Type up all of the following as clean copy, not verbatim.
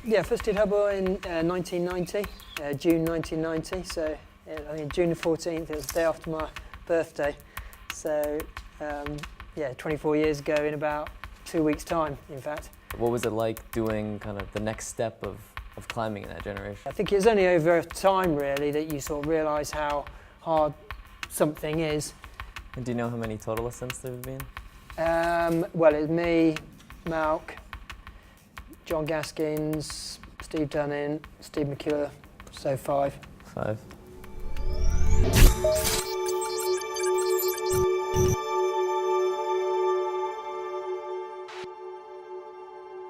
Yeah, first did Hubble in 1990, June 1990, so I think June the 14th, it was the day after my birthday. So yeah, 24 years ago in about 2 weeks' time, in fact. What was it like doing kind of the next step of climbing in that generation? I think it was only over time, really, that you sort of realise how hard something is. And do you know how many total ascents there have been? Well, it's me, Malk, John Gaskins, Steve Dunning, Steve McClure, so 5. 5.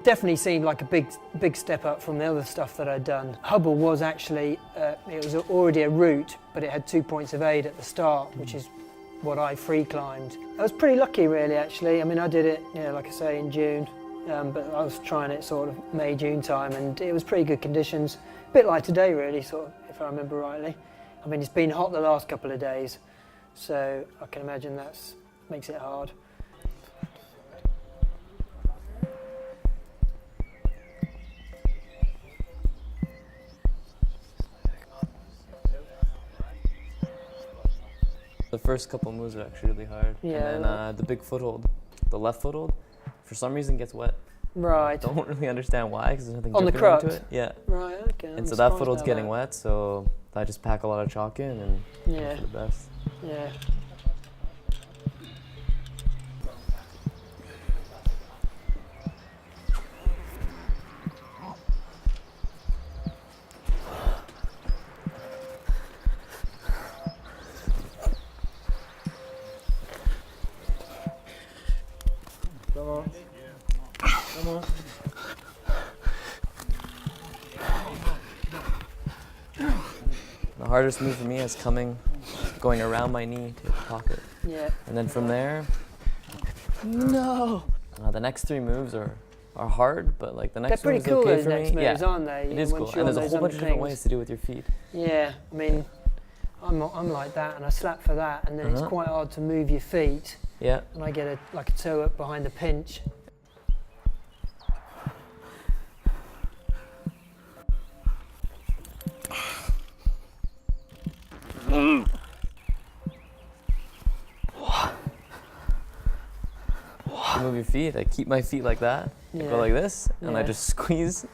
Definitely seemed like a big step up from the other stuff that I'd done. Hubble was actually, it was already a route, but it had 2 points of aid at the start, which is what I free climbed. I was pretty lucky, really, actually. I mean, I did it, you know, like I say, in June, but I was trying it sort of May, June time, and it was pretty good conditions. A bit like today, really, sort of, if I remember rightly. I mean, it's been hot the last couple of days, so I can imagine that makes it hard. The first couple moves are actually really hard. Yeah. And then the big foothold, the left foothold, for some reason gets wet. Right. I don't really understand why, because there's nothing On the dripping crux? into it. Yeah. Right, okay. And so that foothold's getting wet, so I just pack a lot of chalk in and hope for the best. Yeah. Come on. Come on. The hardest move for me is going around my knee to the pocket. Yeah. And then from there, No! the next 3 moves are hard, but like the next They're one pretty is cool, okay those for next me. moves, Yeah, aren't they? it is Once cool. you're And there's on a those whole bunch of different underthings. ways to do it with your feet. Yeah, I mean, I'm like that, and I slap for that, and then it's quite hard to move your feet, Yeah. and I get like a toe up behind the pinch. Move your feet. I keep my feet like that. I Yeah. go like this, and I Yeah. just squeeze,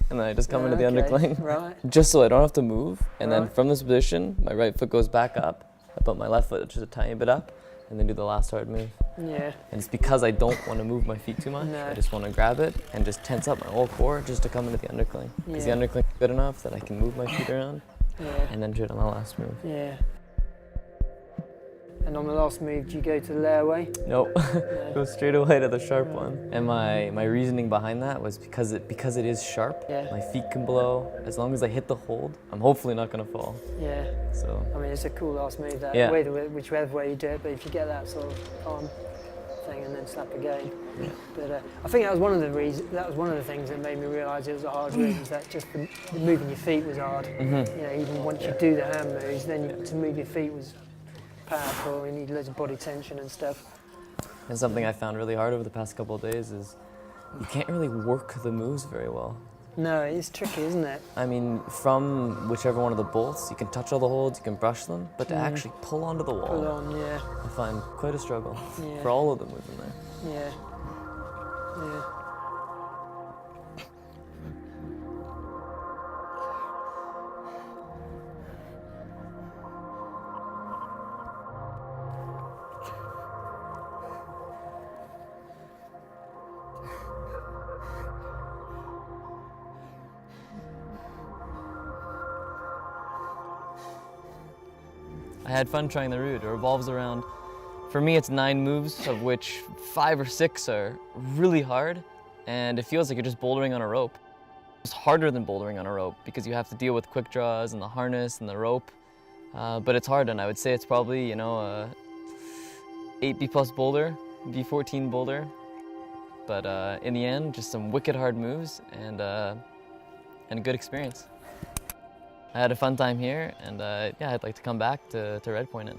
and then I just come into the Okay, undercling. Right. Just so I don't have to move. And then Right. from this position, my right foot goes back up. I put my left foot just a tiny bit up, and then do the last hard move. Yeah. And it's because I don't want to move my feet too much. No. I just want to grab it and just tense up my whole core just to come into the undercling. Because Yeah. the undercling is good enough that I can move my feet around Yeah. and then do it on the last move. Yeah. And on the last move, do you go to the layaway? Nope. No. Go straight away to the sharp one. And my reasoning behind that was because it is sharp, Yeah. my feet can blow. As long as I hit the hold, I'm hopefully not going to fall. Yeah. So I mean, it's a cool last move, that Yeah. whichever way you do it, but if you get that sort of arm thing and then slap again. Yeah. But I think that was one of the things that made me realise it was a hard route, is that just the moving your feet was hard. Mhm. You know, even once you do the hand moves, then to move your feet was powerful. You need loads of body tension and stuff. And something I found really hard over the past couple of days is you can't really work the moves very well. No, it's tricky, isn't it? I mean, from whichever one of the bolts, you can touch all the holds, you can brush them, but to actually pull onto the wall, Pull on, yeah, I find quite a struggle Yeah. for all of the moves in there. yeah, yeah. I had fun trying the route. It revolves around, for me it's 9 moves, of which 5 or 6 are really hard, and it feels like you're just bouldering on a rope. It's harder than bouldering on a rope because you have to deal with quick draws and the harness and the rope, but it's hard, and I would say it's probably, you know, a 8B plus boulder, B14 boulder, but in the end, just some wicked hard moves and a good experience. I had a fun time here, and yeah, I'd like to come back to Red Point.